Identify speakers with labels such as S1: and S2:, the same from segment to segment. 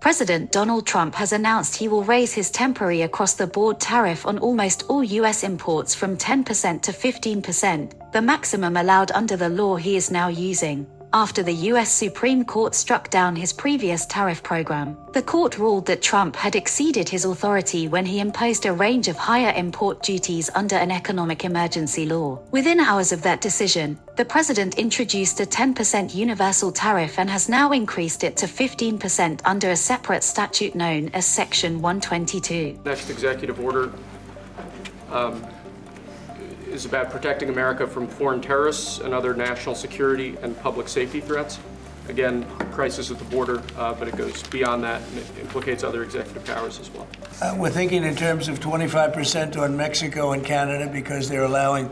S1: President Donald Trump has announced he will raise his temporary across-the-board tariff on almost all U.S. imports from 10% to 15%, the maximum allowed under the law he is now using, after the U.S. Supreme Court struck down his previous tariff program. The court ruled that Trump had exceeded his authority when he imposed a range of higher import duties under an economic emergency law. Within hours of that decision, the president introduced a 10% universal tariff and has now increased it to 15% under a separate statute known as Section 122.
S2: Next executive order is about protecting America from foreign terrorists and other national security and public safety threats. Again, crisis at the border, but it goes beyond that and it implicates other executive powers as well.
S3: We're thinking in terms of 25% on Mexico and Canada because they're allowing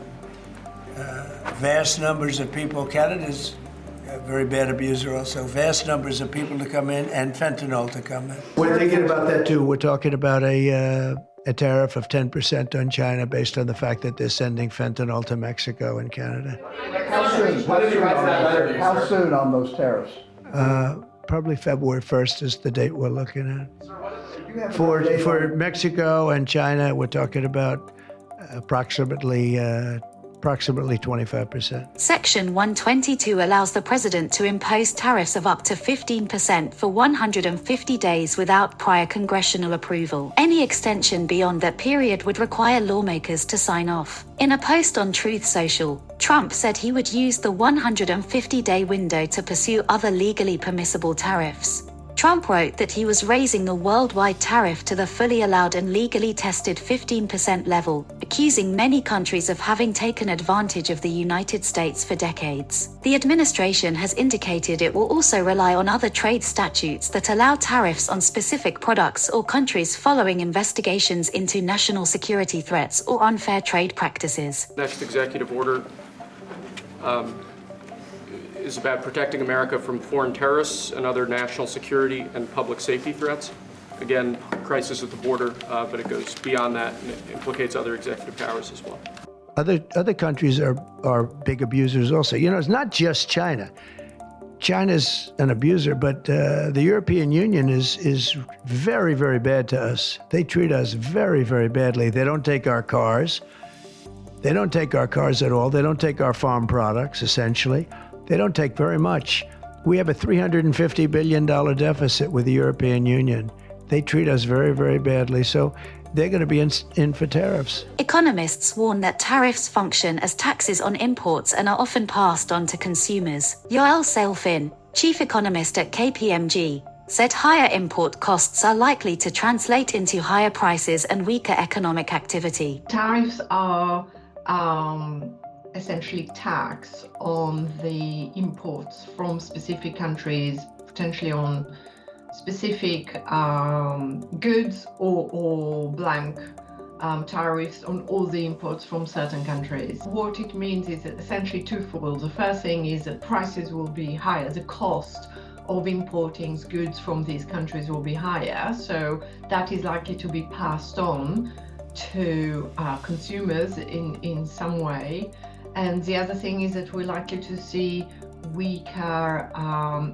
S3: vast numbers of people. Canada's a very bad abuser also. Vast numbers of people to come in and fentanyl to come in. We're thinking about that too. We're talking about a tariff of 10% on China based on the fact that they're sending fentanyl to Mexico and Canada.
S4: How soon on those tariffs?
S3: Probably February 1st is the date we're looking at. For Mexico and China, we're talking about approximately 25%.
S1: Section 122 allows the president to impose tariffs of up to 15% for 150 days without prior congressional approval. Any extension beyond that period would require lawmakers to sign off. In a post on Truth Social, Trump said he would use the 150-day window to pursue other legally permissible tariffs. Trump wrote that he was raising the worldwide tariff to the fully allowed and legally tested 15% level, accusing many countries of having taken advantage of the United States for decades. The administration has indicated it will also rely on other trade statutes that allow tariffs on specific products or countries following investigations into national security threats or unfair trade practices.
S2: Next executive order is about protecting America from foreign terrorists and other national security and public safety threats. Again, crisis at the border, but it goes beyond that and it implicates other executive powers as well.
S3: Other countries are big abusers also. You know, it's not just China. China's an abuser, but the European Union is very, very bad to us. They treat us very, very badly. They don't take our cars. They don't take our cars at all. They don't take our farm products, essentially. They don't take very much. We have a $350 billion deficit with the European Union. They treat us very, very badly, so they're going to be in for tariffs.
S1: Economists warn that tariffs function as taxes on imports and are often passed on to consumers. Yoel Sailfin, chief economist at KPMG, said higher import costs are likely to translate into higher prices and weaker economic activity.
S5: Tariffs are essentially tax on the imports from specific countries, potentially on specific goods or blank tariffs on all the imports from certain countries. What it means is essentially twofold. The first thing is that prices will be higher. The cost of importing goods from these countries will be higher, so that is likely to be passed on to consumers in some way. And the other thing is that we're likely to see weaker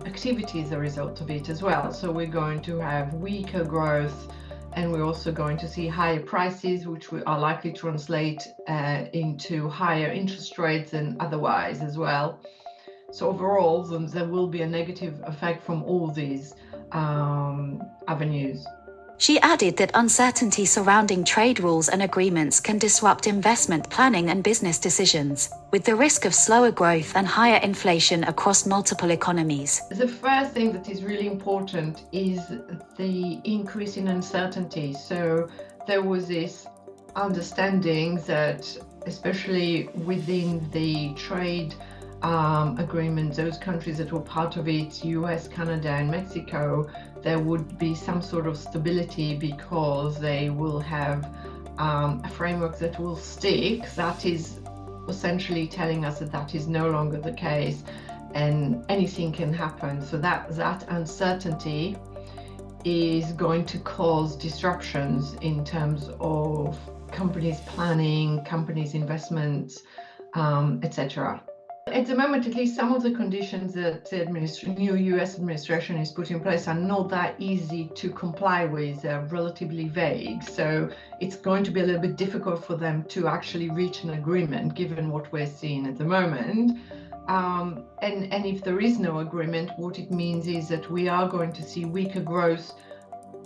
S5: activity as a result of it as well. So we're going to have weaker growth, and we're also going to see higher prices, which we are likely to translate into higher interest rates and otherwise as well. So overall, there will be a negative effect from all these avenues.
S1: She added that uncertainty surrounding trade rules and agreements can disrupt investment planning and business decisions, with the risk of slower growth and higher inflation across multiple economies.
S5: The first thing that is really important is the increase in uncertainty. So there was this understanding that, especially within the trade agreement, those countries that were part of it, US, Canada, and Mexico, there would be some sort of stability because they will have a framework that will stick. That is essentially telling us that that is no longer the case and anything can happen. So that uncertainty is going to cause disruptions in terms of companies' planning, companies' investments, etc. At the moment, at least, some of the conditions that the new US administration is putting in place are not that easy to comply with. They're relatively vague. So it's going to be a little bit difficult for them to actually reach an agreement, given what we're seeing at the moment. And if there is no agreement, what it means is that we are going to see weaker growth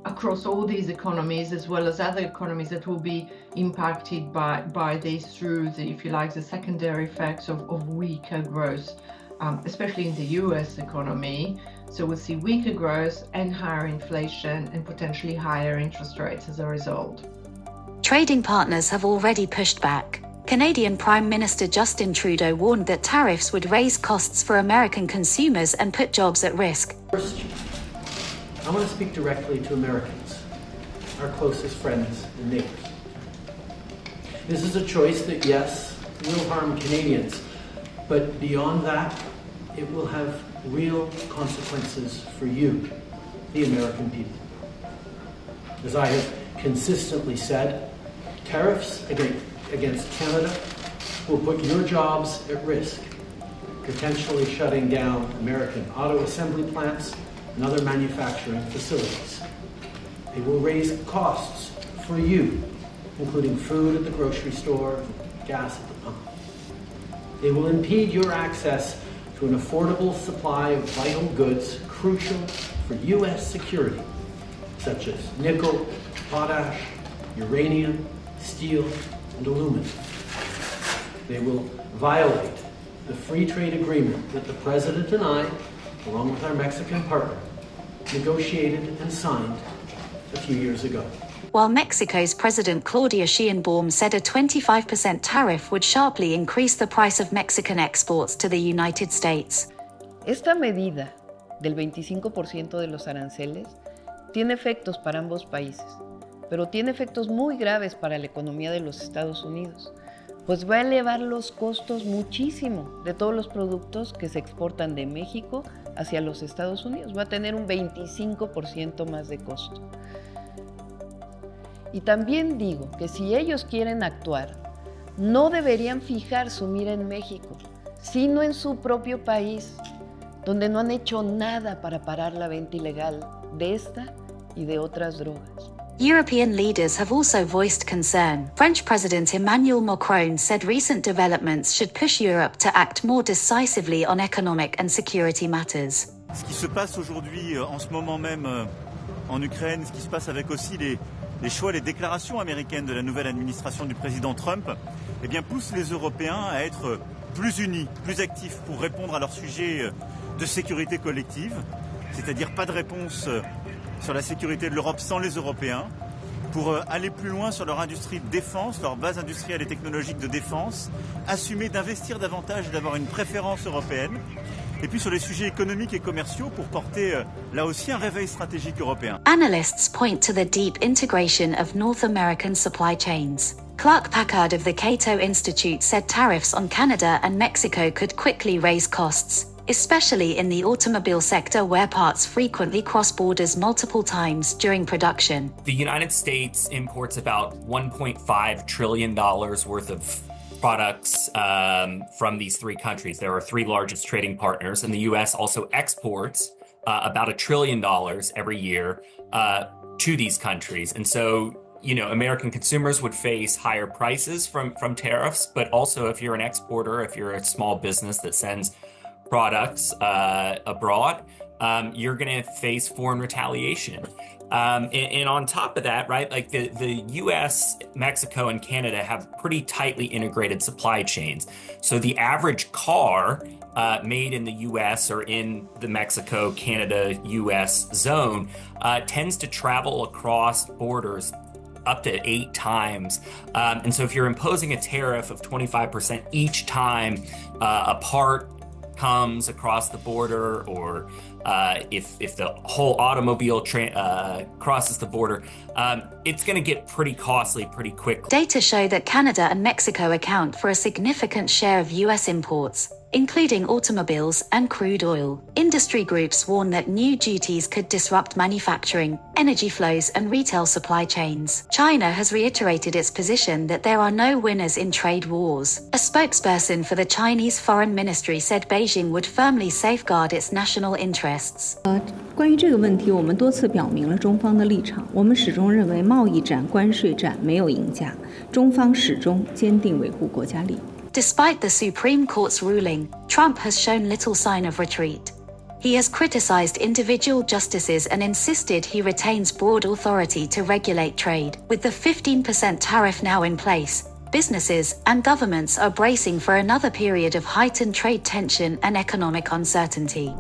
S5: across all these economies, as well as other economies that will be impacted by this through the, if you like, the secondary effects of weaker growth, especially in the US economy. So we'll see weaker growth and higher inflation and potentially higher interest rates as a result.
S1: Trading partners have already pushed back. Canadian Prime Minister Justin Trudeau warned that tariffs would raise costs for American consumers and put jobs at risk.
S6: First, I want to speak directly to Americans, our closest friends and neighbors. This is a choice that, yes, will harm Canadians, but beyond that, it will have real consequences for you, the American people. As I have consistently said, tariffs against Canada will put your jobs at risk, potentially shutting down American auto assembly plants and other manufacturing facilities. They will raise costs for you, including food at the grocery store, gas at the pump. They will impede your access to an affordable supply of vital goods crucial for U.S. security, such as nickel, potash, uranium, steel, and aluminum. They will violate the free trade agreement that the President and I, along with our Mexican partner, negotiated and signed a few years ago.
S1: While Mexico's President Claudia Sheinbaum said a 25% tariff would sharply increase the price of Mexican exports to the United States.
S7: Esta medida del 25% de los aranceles tiene efectos para ambos países, pero tiene efectos muy graves para la economía de los Estados Unidos, pues va a elevar los costos muchísimo de todos los productos que se exportan de México hacia los Estados Unidos. Va a tener un 25% más de costo. Y también digo que si ellos quieren actuar, no deberían fijar su mira en México, sino en su propio país, donde no han hecho nada para parar la venta ilegal de esta y de otras drogas.
S1: European leaders have also voiced concern. French President Emmanuel Macron said recent developments should push Europe to act more decisively on economic and security matters.
S8: Ce qui se passe aujourd'hui, en ce moment même, en Ukraine, ce qui se passe avec aussi les choix, les déclarations américaines de la nouvelle administration du président Trump, eh bien, poussent les Européens à être plus unis, plus actifs pour répondre à leurs sujets de sécurité collective, c'est-à-dire pas de réponse sur la sécurité de l'Europe sans les Européens, pour aller plus loin sur leur industrie de défense, leur base industrielle et technologique de défense, assumer d'investir davantage et d'avoir une préférence européenne, et puis sur les sujets économiques et commerciaux pour porter là aussi un réveil stratégique européen.
S1: Analysts point to the deep integration of North American supply chains. Clark Packard of the Cato Institute said tariffs on Canada and Mexico could quickly raise costs, especially in the automobile sector where parts frequently cross borders multiple times during production.
S9: The United States imports about $1.5 trillion worth of products from these three countries. They're our three largest trading partners, and the U.S. also exports about $1 trillion every year to these countries. And so, you know, American consumers would face higher prices from tariffs, but also if you're an exporter, if you're a small business that sends products abroad, you're going to face foreign retaliation. And on top of that, right, like the US, Mexico, and Canada have pretty tightly integrated supply chains. So the average car made in the US or in the Mexico, Canada, US zone tends to travel across borders up to 8 times. And so if you're imposing a tariff of 25% each time a part comes across the border, or if the whole automobile crosses the border, it's going to get pretty costly pretty quickly.
S1: Data show that Canada and Mexico account for a significant share of US imports. including automobiles and crude oil. Industry groups warn that new duties could disrupt manufacturing, energy flows, and retail supply chains. China has reiterated its position that there are no winners in trade wars. A spokesperson for the Chinese Foreign Ministry said Beijing would firmly safeguard its national interests.
S10: 关于这个问题，我们多次表明了中方的立场。我们始终认为贸易战、关税战没有赢家，中方始终坚定维护国家利益。
S1: Despite the Supreme Court's ruling, Trump has shown little sign of retreat. He has criticized individual justices and insisted he retains broad authority to regulate trade. With the 15% tariff now in place, businesses and governments are bracing for another period of heightened trade tension and economic uncertainty.